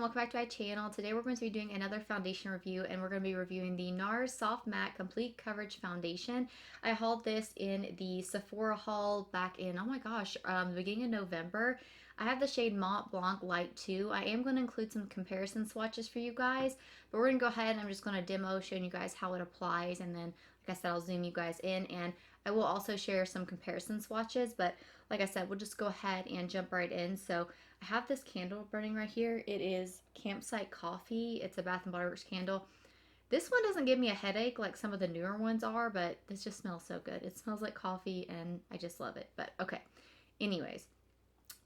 welcome back to my channel. Today we're going to be doing another foundation review, and we're going to be reviewing the NARS Soft Matte Complete Coverage Foundation. I hauled this in the Sephora haul back in, oh my gosh, the beginning of November. I have the shade Mont Blanc Light 2. I am going to include some comparison swatches for you guys, but we're going to go ahead and I'm just going to demo showing you guys how it applies, and then like I said, I'll zoom you guys in, and I will also share some comparison swatches, but like I said, we'll just go ahead and jump right in. So I have this candle burning right here. It is Campsite Coffee. It's a Bath & Body Works candle. This one doesn't give me a headache like some of the newer ones are, but this just smells so good. It smells like coffee and I just love it. But okay, anyways.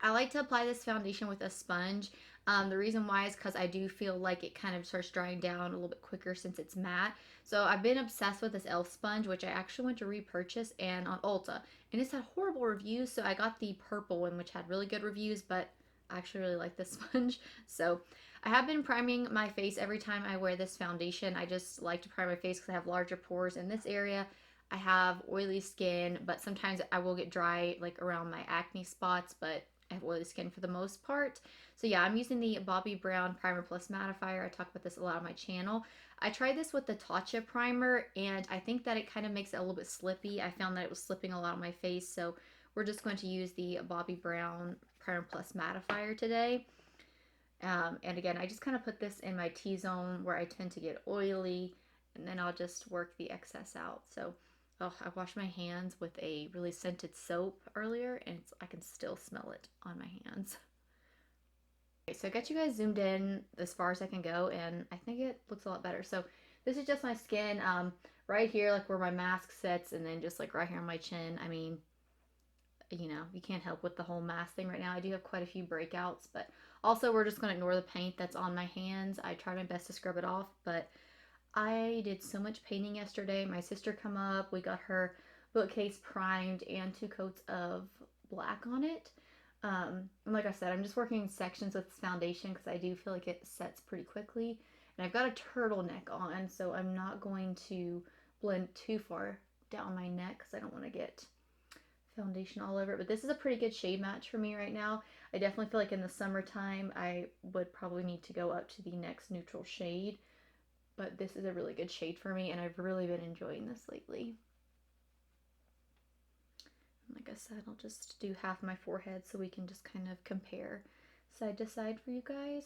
I like to apply this foundation with a sponge. The reason why is because I do feel like it kind of starts drying down a little bit quicker since it's matte. So I've been obsessed with this e.l.f. sponge, which I actually went to repurchase and on Ulta. And it's had horrible reviews, so I got the purple one, which had really good reviews, but I actually really like this sponge. So I have been priming my face every time I wear this foundation. I just like to prime my face because I have larger pores in this area. I have oily skin, but sometimes I will get dry like around my acne spots, but I have oily skin for the most part. So yeah, I'm using the Bobbi Brown Primer Plus Mattifier. I talk about this a lot on my channel. I tried this with the Tatcha primer, and I think that it kind of makes it a little bit slippy. I found that it was slipping a lot on my face, so we're just going to use the Bobbi Brown Primer Plus Mattifier today. And again, I just kind of put this in my T-zone where I tend to get oily, and then I'll just work the excess out. So oh, I washed my hands with a really scented soap earlier, and I can still smell it on my hands. Okay, so I got you guys zoomed in as far as I can go, and I think it looks a lot better. So this is just my skin, right here, like where my mask sits, and then just like right here on my chin. I mean, you know, you can't help with the whole mask thing right now. I do have quite a few breakouts, but also we're just going to ignore the paint that's on my hands. I tried my best to scrub it off, but I did so much painting yesterday. My sister come up. We got her bookcase primed and 2 coats of black on it. And like I said, I'm just working in sections with this foundation because I do feel like it sets pretty quickly. And I've got a turtleneck on, so I'm not going to blend too far down my neck because I don't want to get foundation all over it. But this is a pretty good shade match for me right now. I definitely feel like in the summertime I would probably need to go up to the next neutral shade. But this is a really good shade for me, and I've really been enjoying this lately. Like I said, I'll just do half my forehead so we can just kind of compare side to side for you guys.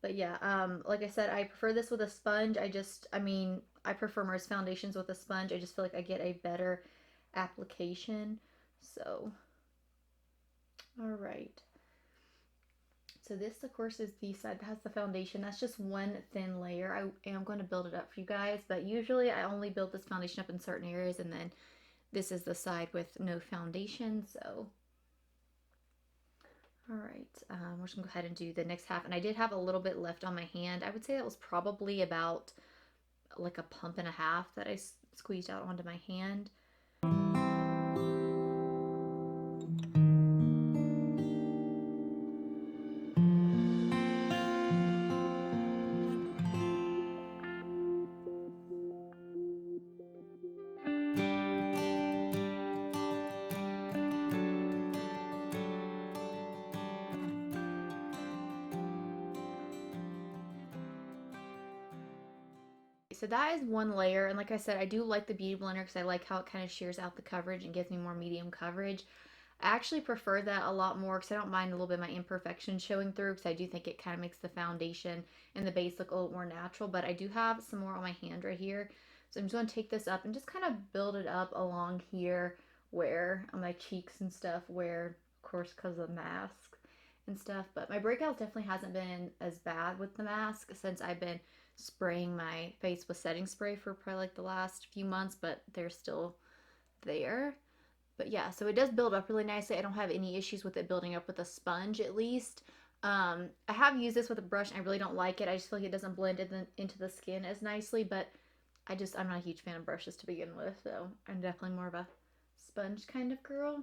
But yeah, like I said, I prefer this with a sponge. I prefer most foundations with a sponge. I just feel like I get a better application. So, all right. So this, of course, is the side that has the foundation. That's just one thin layer. I am going to build it up for you guys, but usually I only build this foundation up in certain areas, and then this is the side with no foundation. So, all right, we're just going to go ahead and do the next half. And I did have a little bit left on my hand. I would say that was probably about like a pump and a half that I squeezed out onto my hand. So that is one layer, and like I said, I do like the Beauty Blender because I like how it kind of shears out the coverage and gives me more medium coverage. I actually prefer that a lot more because I don't mind a little bit of my imperfections showing through, because I do think it kind of makes the foundation and the base look a little more natural. But I do have some more on my hand right here, so I'm just going to take this up and just kind of build it up along here where on my cheeks and stuff, where of course because of the mask and stuff. But my breakouts definitely hasn't been as bad with the mask since I've been spraying my face with setting spray for probably like the last few months, but they're still there. But yeah, so it does build up really nicely. I don't have any issues with it building up with a sponge, at least. I have used this with a brush and I really don't like it. I just feel like it doesn't blend into the skin as nicely, but I'm not a huge fan of brushes to begin with, so I'm definitely more of a sponge kind of girl.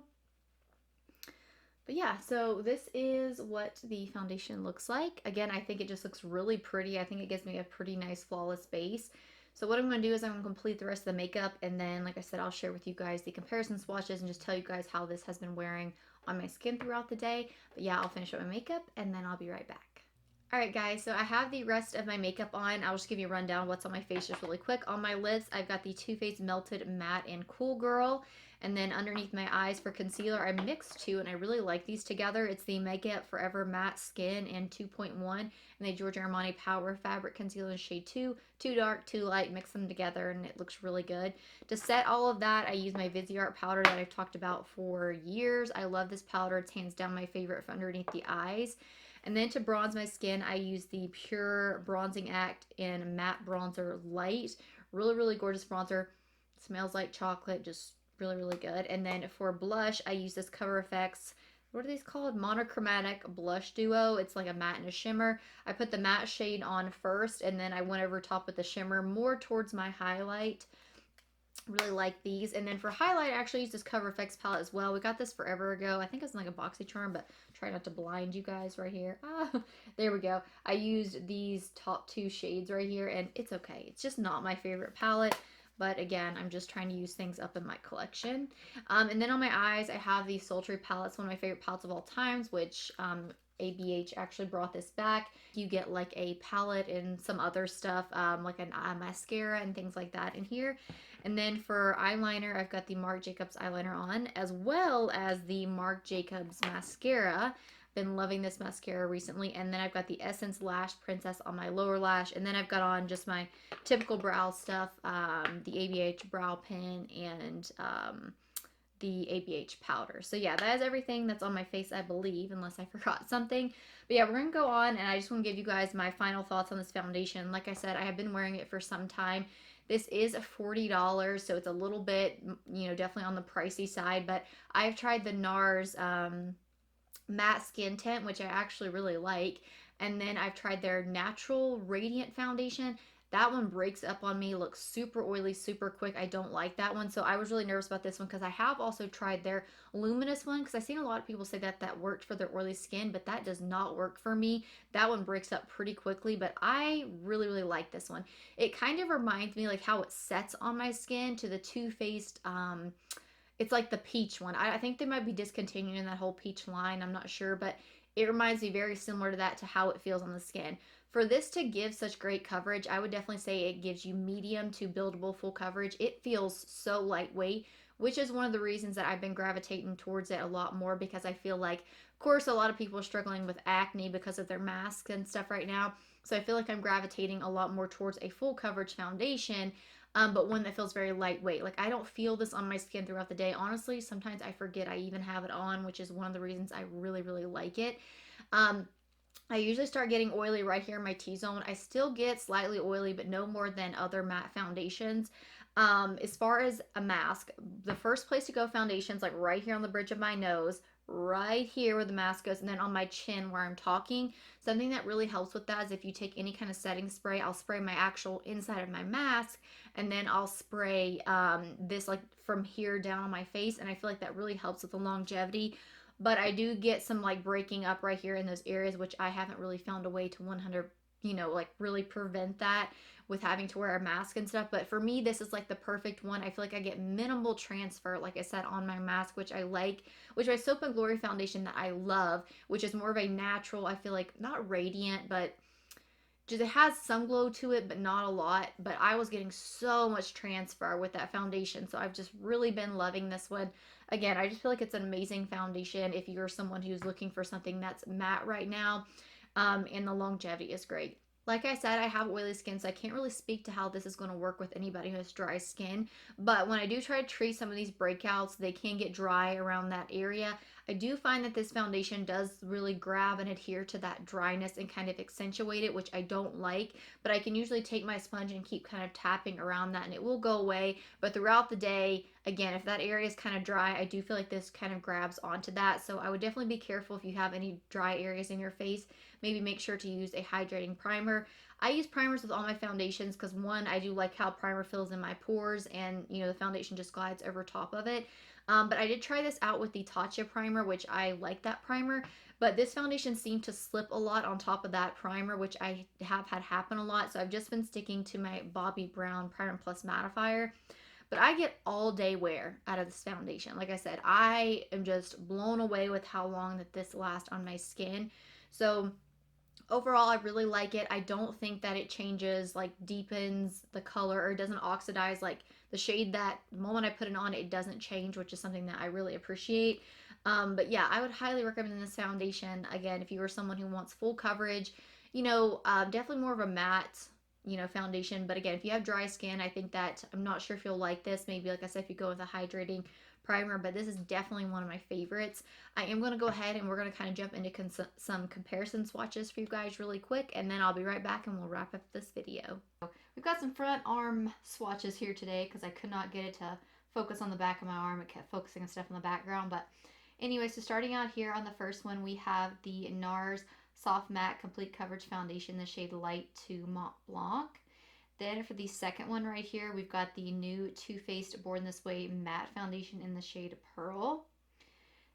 But yeah, so this is what the foundation looks like. Again, I think it just looks really pretty. I think it gives me a pretty nice flawless base. So what I'm going to do is I'm going to complete the rest of the makeup, and then like I said, I'll share with you guys the comparison swatches and just tell you guys how this has been wearing on my skin throughout the day. But yeah, I'll finish up my makeup and then I'll be right back. Alright guys, so I have the rest of my makeup on. I'll just give you a rundown of what's on my face just really quick. On my lids, I've got the Too Faced Melted Matte and Cool Girl. And then underneath my eyes for concealer, I mixed two, and I really like these together. It's the Makeup Forever Matte Skin in 2.1, and the Giorgio Armani Power Fabric Concealer in shade 2. Too dark, too light, mix them together, and it looks really good. To set all of that, I use my Viseart powder that I've talked about for years. I love this powder. It's hands down my favorite for underneath the eyes. And then to bronze my skin, I use the Pure Bronzing Act in Matte Bronzer Light. Really, really gorgeous bronzer. Smells like chocolate, just really, really good. And then for blush, I use this Cover FX, what are these called? Monochromatic Blush Duo. It's like a matte and a shimmer. I put the matte shade on first, and then I went over top with the shimmer more towards my highlight. Really like these. And then for highlight, I actually use this Cover FX palette as well. We got this forever ago. I think it's like a BoxyCharm, but try not to blind you guys right here. Ah, there we go. I used these top two shades right here, and it's okay. It's just not my favorite palette. But again, I'm just trying to use things up in my collection. And then on my eyes, I have the Sultry palette. It's one of my favorite palettes of all times, which ABH actually brought this back. You get like a palette and some other stuff, like a mascara and things like that in here. And then for eyeliner, I've got the Marc Jacobs eyeliner on, as well as the Marc Jacobs mascara. Been loving this mascara recently. And then I've got the Essence Lash Princess on my lower lash. And then I've got on just my typical brow stuff, the ABH brow pen and the ABH powder. So yeah, that is everything that's on my face, I believe, unless I forgot something. But yeah, we're going to go on, and I just want to give you guys my final thoughts on this foundation. Like I said, I have been wearing it for some time. This is $40, so it's a little bit, definitely on the pricey side, but I've tried the NARS matte skin tint, which I actually really like. And then I've tried their natural radiant foundation. That one breaks up on me, looks super oily, super quick. I don't like that one. So I was really nervous about this one because I have also tried their luminous one, because I've seen a lot of people say that that worked for their oily skin, but that does not work for me. That one breaks up pretty quickly, but I really, really like this one. It kind of reminds me like how it sets on my skin to the Too Faced, it's like the peach one. I think they might be discontinuing that whole peach line. I'm not sure, but it reminds me very similar to that, to how it feels on the skin. For this to give such great coverage, I would definitely say it gives you medium to buildable full coverage. It feels so lightweight, which is one of the reasons that I've been gravitating towards it a lot more, because I feel like, of course, a lot of people are struggling with acne because of their masks and stuff right now. So I feel like I'm gravitating a lot more towards a full coverage foundation, but one that feels very lightweight. Like, I don't feel this on my skin throughout the day. Honestly, sometimes I forget I even have it on, which is one of the reasons I really, really like it. Um, I usually start getting oily right here in my T-zone. I still get slightly oily, but no more than other matte foundations. As far as a mask, the first place to go foundations, like right here on the bridge of my nose, right here where the mask goes, and then on my chin where I'm talking. Something that really helps with that is if you take any kind of setting spray, I'll spray my actual inside of my mask, and then I'll spray this like from here down on my face, and I feel like that really helps with the longevity. But I do get some like breaking up right here in those areas, which I haven't really found a way to 100, like really prevent that with having to wear a mask and stuff. But for me, this is like the perfect one. I feel like I get minimal transfer, like I said, on my mask, which I like, which my Soap and Glory foundation that I love, which is more of a natural, I feel like not radiant, but just it has some glow to it, but not a lot. But I was getting so much transfer with that foundation, so I've just really been loving this one. Again, I just feel like it's an amazing foundation if you're someone who's looking for something that's matte right now, and the longevity is great. Like I said, I have oily skin, so I can't really speak to how this is going to work with anybody who has dry skin. But when I do try to treat some of these breakouts, they can get dry around that area. I do find that this foundation does really grab and adhere to that dryness and kind of accentuate it, which I don't like. But I can usually take my sponge and keep kind of tapping around that, and it will go away. But throughout the day, again, if that area is kind of dry, I do feel like this kind of grabs onto that. So I would definitely be careful if you have any dry areas in your face. Maybe make sure to use a hydrating primer. I use primers with all my foundations because, one, I do like how primer fills in my pores, and the foundation just glides over top of it. But I did try this out with the Tatcha primer, which I like that primer. But this foundation seemed to slip a lot on top of that primer, which I have had happen a lot. So I've just been sticking to my Bobbi Brown Primer Plus Mattifier. But I get all day wear out of this foundation. Like I said, I am just blown away with how long that this lasts on my skin. So Overall, I really like it. I don't think that it changes, like deepens the color or doesn't oxidize. Like the shade that the moment I put it on, it doesn't change, which is something that I really appreciate. But yeah, I would highly recommend this foundation. Again, if you are someone who wants full coverage, definitely more of a matte, foundation. But again, if you have dry skin, I think that I'm not sure if you'll like this. Maybe, like I said, if you go with a hydrating primer, but this is definitely one of my favorites. I am going to go ahead and we're going to kind of jump into some comparison swatches for you guys really quick, and then I'll be right back and we'll wrap up this video. We've got some front arm swatches here today because I could not get it to focus on the back of my arm. It kept focusing on stuff in the background. But anyway, so starting out here on the first one, we have the NARS Soft Matte Complete Coverage Foundation, the shade Light to Mont Blanc. Then for the second one right here, we've got the new Too Faced Born This Way Matte Foundation in the shade Pearl.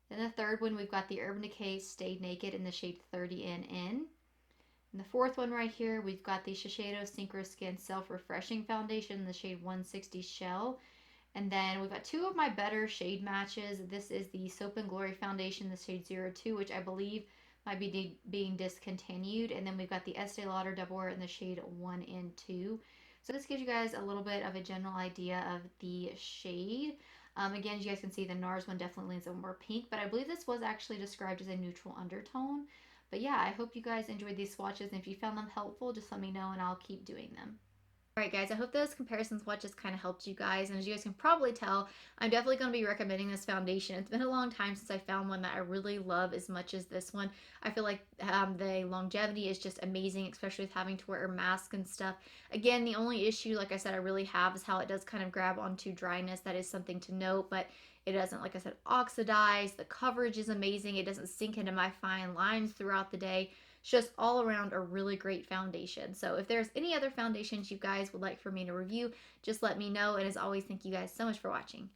Then the third one, we've got the Urban Decay Stay Naked in the shade 30NN. And the fourth one right here, we've got the Shiseido Synchro Skin Self Refreshing Foundation in the shade 160 Shell. And then we've got two of my better shade matches. This is the Soap and Glory Foundation, the shade 02, which I believe might be being discontinued. And then we've got the Estee Lauder Double Wear in the shade 1 and 2. So this gives you guys a little bit of a general idea of the shade. Again, as you guys can see, the NARS one definitely leans a more pink, but I believe this was actually described as a neutral undertone. But yeah, I hope you guys enjoyed these swatches, and if you found them helpful, just let me know and I'll keep doing them. Alright guys, I hope those comparison swatches kind of helped you guys, and as you guys can probably tell, I'm definitely going to be recommending this foundation. It's been a long time since I found one that I really love as much as this one. I feel like the longevity is just amazing, especially with having to wear a mask and stuff. Again, the only issue, like I said, I really have is how it does kind of grab onto dryness. That is something to note, but it doesn't, like I said, oxidize. The coverage is amazing. It doesn't sink into my fine lines throughout the day. It's just all around a really great foundation. So if there's any other foundations you guys would like for me to review, just let me know. And as always, thank you guys so much for watching.